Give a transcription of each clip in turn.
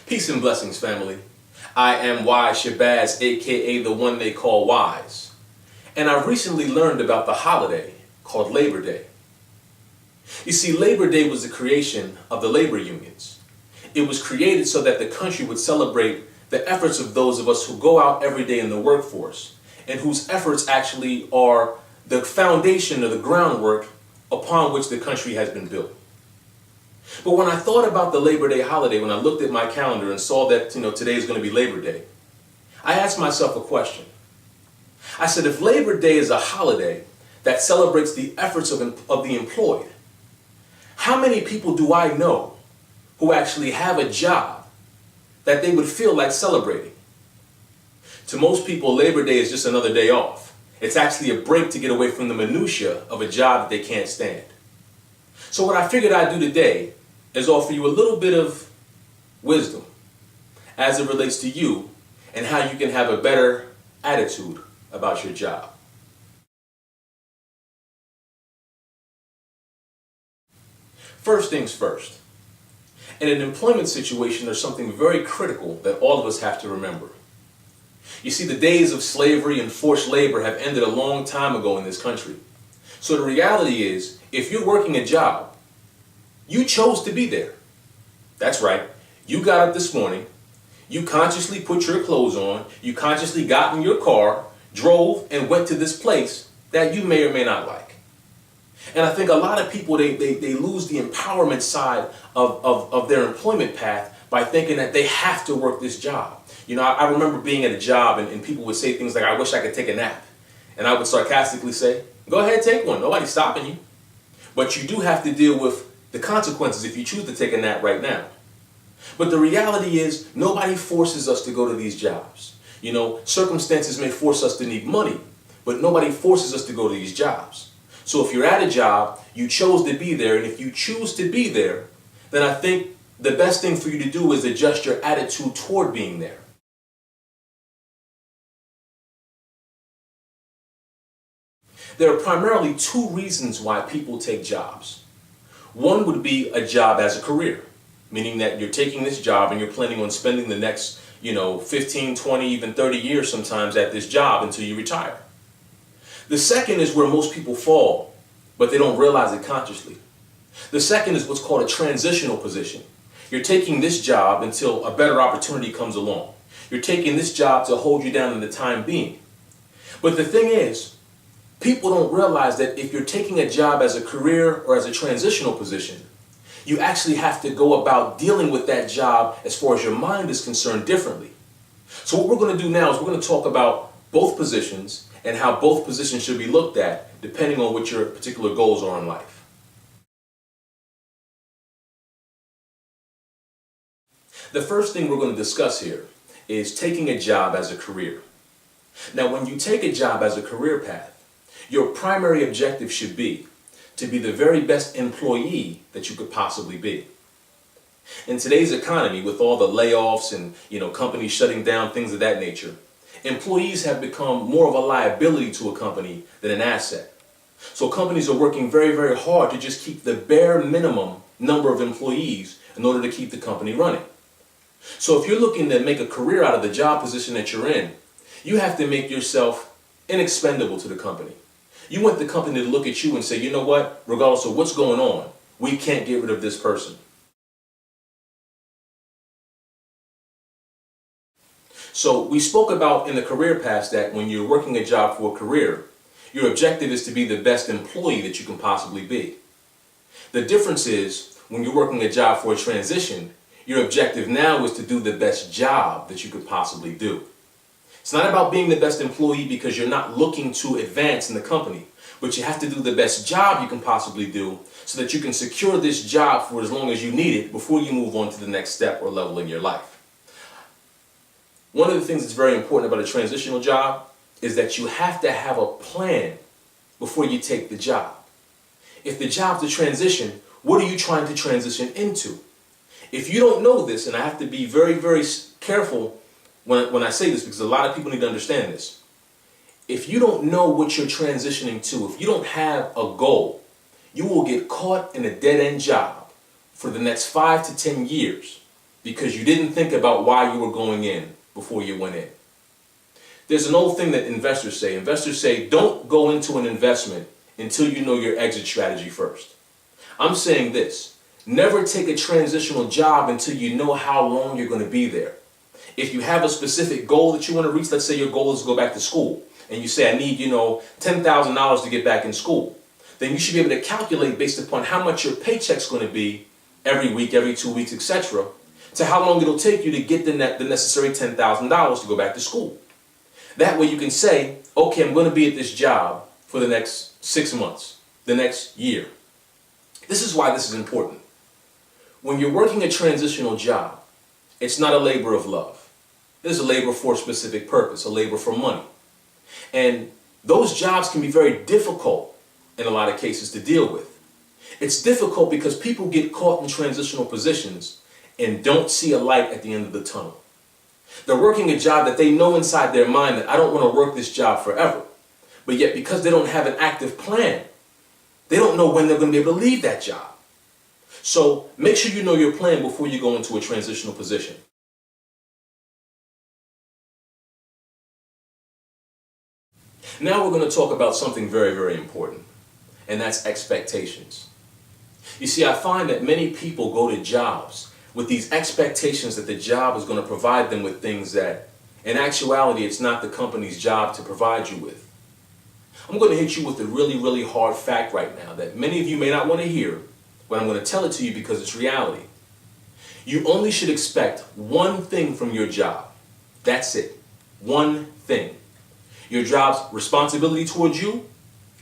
Peace and blessings, family. I am WIZE SHABAZZ, aka the one they call WIZE. And I've recently learned about the holiday called Labor Day. You see, Labor Day was the creation of the labor unions. It was created so that the country would celebrate the efforts of those of us who go out every day in the workforce and whose efforts actually are the foundation or the groundwork upon which the country has been built. But when I thought about the Labor Day holiday, when I looked at my calendar and saw that, today is going to be Labor Day, I asked myself a question. I said, if Labor Day is a holiday that celebrates the efforts of the employed, how many people do I know who actually have a job that they would feel like celebrating? To most people, Labor Day is just another day off. It's actually a break to get away from the minutia of a job that they can't stand. So what I figured I'd do today is offer you a little bit of wisdom as it relates to you and how you can have a better attitude about your job. First things first. In an employment situation, there's something very critical that all of us have to remember. You see, the days of slavery and forced labor have ended a long time ago in this country. So the reality is, if you're working a job, you chose to be there. That's right. You got up this morning, you consciously put your clothes on, you consciously got in your car, drove, and went to this place that you may or may not like. And I think a lot of people, they lose the empowerment side of their employment path by thinking that they have to work this job. I remember being at a job and people would say things like, I wish I could take a nap. And I would sarcastically say, go ahead, take one. Nobody's stopping you. But you do have to deal with the consequences if you choose to take a nap right now. But the reality is, nobody forces us to go to these jobs. Circumstances may force us to need money, but nobody forces us to go to these jobs. So if you're at a job, you chose to be there, and if you choose to be there, then I think the best thing for you to do is adjust your attitude toward being there. There are primarily two reasons why people take jobs. One would be a job as a career, meaning that you're taking this job and you're planning on spending the next, 15, 20, even 30 years sometimes at this job until you retire. The second is where most people fall, but they don't realize it consciously. The second is what's called a transitional position. You're taking this job until a better opportunity comes along. You're taking this job to hold you down in the time being. But the thing is, people don't realize that if you're taking a job as a career or as a transitional position, you actually have to go about dealing with that job as far as your mind is concerned differently. So what we're going to do now is we're going to talk about both positions and how both positions should be looked at depending on what your particular goals are in life. The first thing we're going to discuss here is taking a job as a career. Now, when you take a job as a career path, your primary objective should be to be the very best employee that you could possibly be. In today's economy, with all the layoffs and companies shutting down, things of that nature, employees have become more of a liability to a company than an asset. So companies are working very, very hard to just keep the bare minimum number of employees in order to keep the company running. So if you're looking to make a career out of the job position that you're in, you have to make yourself inexpendable to the company. You want the company to look at you and say, you know what, regardless of what's going on, we can't get rid of this person. So we spoke about in the career path that when you're working a job for a career, your objective is to be the best employee that you can possibly be. The difference is when you're working a job for a transition, your objective now is to do the best job that you could possibly do. It's not about being the best employee because you're not looking to advance in the company, but you have to do the best job you can possibly do so that you can secure this job for as long as you need it before you move on to the next step or level in your life. One of the things that's very important about a transitional job is that you have to have a plan before you take the job. If the job's a transition, what are you trying to transition into? If you don't know this, and I have to be very, very careful when I say this because a lot of people need to understand this. If you don't know what you're transitioning to, if you don't have a goal, you will get caught in a dead-end job for the next 5 to 10 years because you didn't think about why you were going in before you went in. There's an old thing that investors say. Investors say, don't go into an investment until you know your exit strategy first. I'm saying this: never take a transitional job until you know how long you're going to be there. If you have a specific goal that you want to reach, let's say your goal is to go back to school, and you say, I need, $10,000 to get back in school, then you should be able to calculate based upon how much your paycheck's going to be every week, every 2 weeks, etc., to how long it'll take you to get the necessary $10,000 to go back to school. That way you can say, okay, I'm going to be at this job for the next 6 months, the next year. This is why this is important. When you're working a transitional job, it's not a labor of love. It is a labor for a specific purpose, a labor for money. And those jobs can be very difficult in a lot of cases to deal with. It's difficult because people get caught in transitional positions and don't see a light at the end of the tunnel. They're working a job that they know inside their mind that I don't want to work this job forever. But yet because they don't have an active plan, they don't know when they're going to be able to leave that job. So make sure you know your plan before you go into a transitional position. Now we're going to talk about something very, very important, and that's expectations. You see, I find that many people go to jobs with these expectations that the job is going to provide them with things that, in actuality, it's not the company's job to provide you with. I'm going to hit you with a really, really hard fact right now that many of you may not want to hear, but I'm going to tell it to you because it's reality. You only should expect one thing from your job. That's it. One thing. Your job's responsibility towards you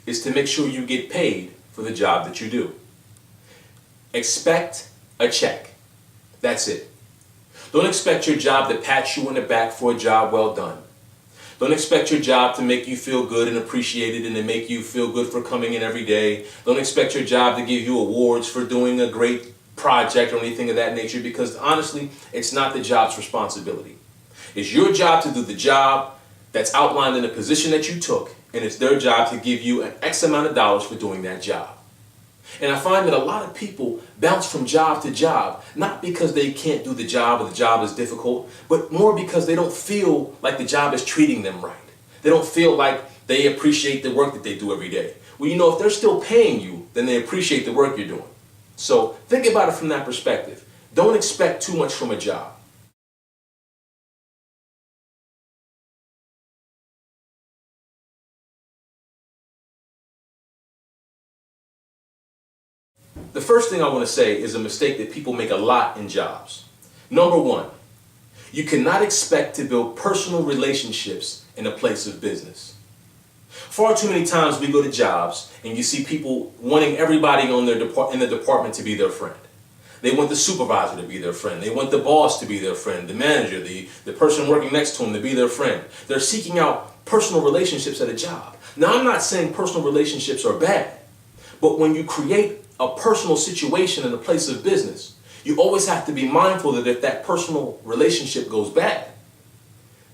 is to make sure you get paid for the job that you do. Expect a check. That's it. Don't expect your job to pat you on the back for a job well done. Don't expect your job to make you feel good and appreciated and to make you feel good for coming in every day. Don't expect your job to give you awards for doing a great project or anything of that nature, because honestly, it's not the job's responsibility. It's your job to do the job that's outlined in the position that you took, and it's their job to give you an X amount of dollars for doing that job. And I find that a lot of people bounce from job to job, not because they can't do the job or the job is difficult, but more because they don't feel like the job is treating them right. They don't feel like they appreciate the work that they do every day. Well, if they're still paying you, then they appreciate the work you're doing. So think about it from that perspective. Don't expect too much from a job. The first thing I want to say is a mistake that people make a lot in jobs. Number one, you cannot expect to build personal relationships in a place of business. Far too many times we go to jobs and you see people wanting everybody in the department to be their friend. They want the supervisor to be their friend. They want the boss to be their friend, the manager, the person working next to them to be their friend. They're seeking out personal relationships at a job. Now, I'm not saying personal relationships are bad, but when you create a personal situation in a place of business, you always have to be mindful that if that personal relationship goes bad,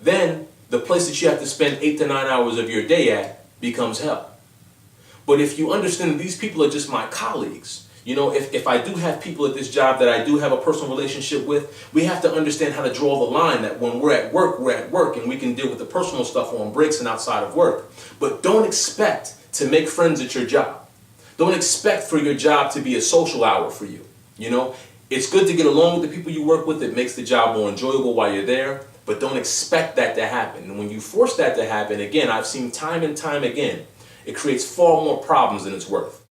then the place that you have to spend 8 to 9 hours of your day at becomes hell. But if you understand that these people are just my colleagues, if I do have people at this job that I do have a personal relationship with, we have to understand how to draw the line that when we're at work, and we can deal with the personal stuff on breaks and outside of work. But don't expect to make friends at your job. Don't expect for your job to be a social hour for you. It's good to get along with the people you work with. It makes the job more enjoyable while you're there, but don't expect that to happen. And when you force that to happen, again, I've seen time and time again, it creates far more problems than it's worth.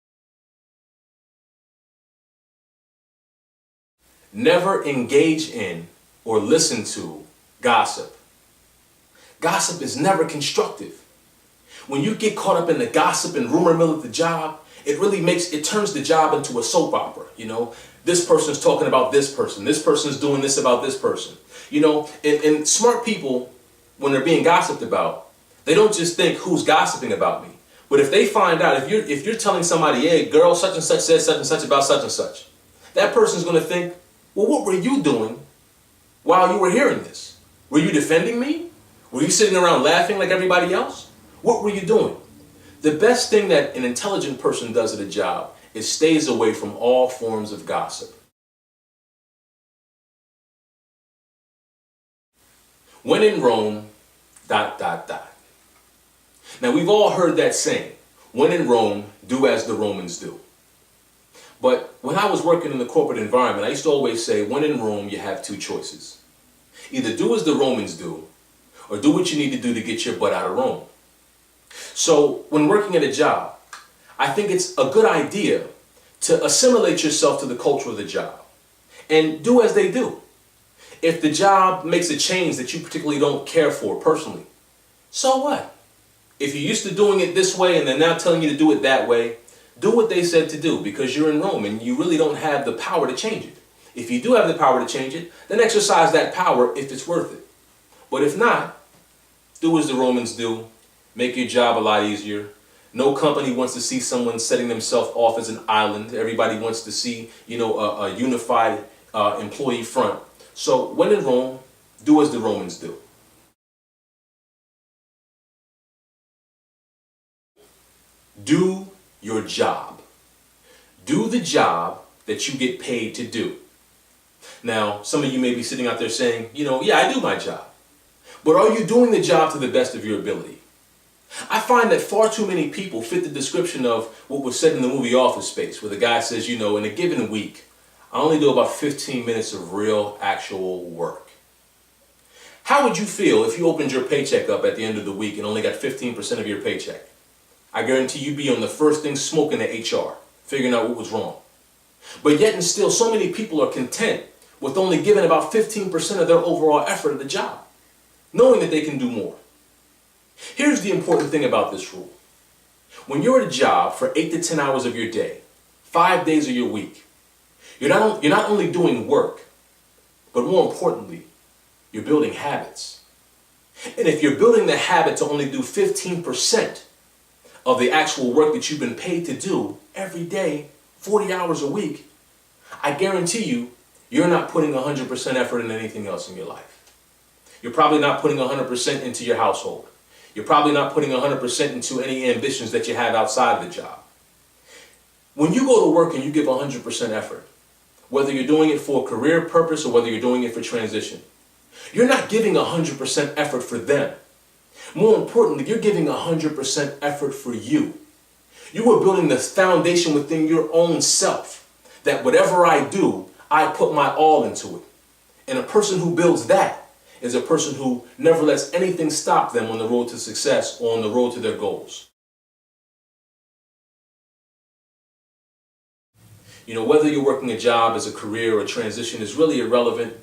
Never engage in or listen to gossip. Gossip is never constructive. When you get caught up in the gossip and rumor mill at the job, it turns the job into a soap opera. This person's talking about this person's doing this about this person. And smart people, when they're being gossiped about, they don't just think who's gossiping about me. But if they find out, if you're telling somebody, hey, girl, such and such said such and such about such and such, that person's going to think, well, what were you doing while you were hearing this? Were you defending me? Were you sitting around laughing like everybody else? What were you doing? The best thing that an intelligent person does at a job is stays away from all forms of gossip. When in Rome, ... Now we've all heard that saying, when in Rome, do as the Romans do. But when I was working in the corporate environment, I used to always say, when in Rome, you have two choices. Either do as the Romans do, or do what you need to do to get your butt out of Rome. So when working at a job, I think it's a good idea to assimilate yourself to the culture of the job and do as they do. If the job makes a change that you particularly don't care for personally, so what? If you're used to doing it this way and they're now telling you to do it that way, do what they said to do because you're in Rome and you really don't have the power to change it. If you do have the power to change it, then exercise that power if it's worth it. But if not, do as the Romans do. Make your job a lot easier. No company wants to see someone setting themselves off as an island. Everybody wants to see, a unified employee front. So when in Rome, do as the Romans do. Do your job. Do the job that you get paid to do. Now, some of you may be sitting out there saying, yeah, I do my job. But are you doing the job to the best of your ability? I find that far too many people fit the description of what was said in the movie Office Space, where the guy says, in a given week, I only do about 15 minutes of real, actual work. How would you feel if you opened your paycheck up at the end of the week and only got 15% of your paycheck? I guarantee you'd be on the first thing smoking at HR, figuring out what was wrong. But yet and still, so many people are content with only giving about 15% of their overall effort at the job, knowing that they can do more. Here's the important thing about this rule. When you're at a job for 8 to 10 hours of your day, 5 days of your week, you're not only doing work, but more importantly, you're building habits. And if you're building the habit to only do 15% of the actual work that you've been paid to do every day, 40 hours a week, I guarantee you're not putting 100% effort in anything else in your life. You're probably not putting 100% into your household. You're probably not putting 100% into any ambitions that you have outside of the job. When you go to work and you give 100% effort, whether you're doing it for a career purpose or whether you're doing it for transition, you're not giving 100% effort for them. More importantly, you're giving 100% effort for you. You are building the foundation within your own self that whatever I do, I put my all into it. And a person who builds that is a person who never lets anything stop them on the road to success or on the road to their goals. Whether you're working a job as a career or a transition is really irrelevant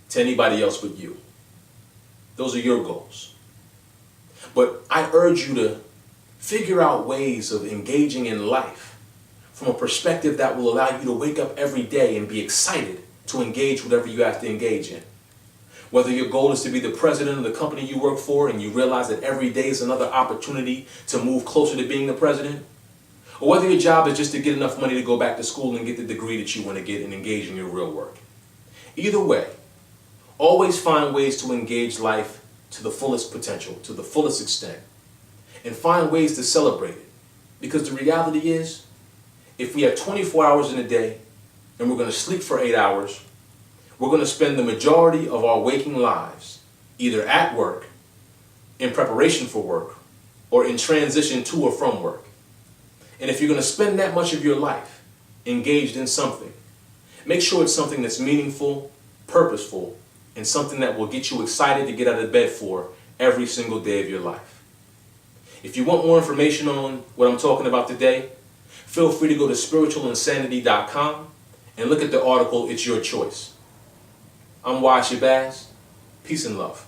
to anybody else but you. Those are your goals. But I urge you to figure out ways of engaging in life from a perspective that will allow you to wake up every day and be excited to engage whatever you have to engage in. Whether your goal is to be the president of the company you work for and you realize that every day is another opportunity to move closer to being the president, or whether your job is just to get enough money to go back to school and get the degree that you want to get and engage in your real work. Either way, always find ways to engage life to the fullest potential, to the fullest extent, and find ways to celebrate it. Because the reality is, if we have 24 hours in a day and we're going to sleep for 8 hours, we're going to spend the majority of our waking lives either at work, in preparation for work, or in transition to or from work. And if you're going to spend that much of your life engaged in something, make sure it's something that's meaningful, purposeful, and something that will get you excited to get out of bed for every single day of your life. If you want more information on what I'm talking about today, feel free to go to spiritualinsanity.com and look at the article, It's Your Choice. I'm WIZE SHABAZZ. Peace and love.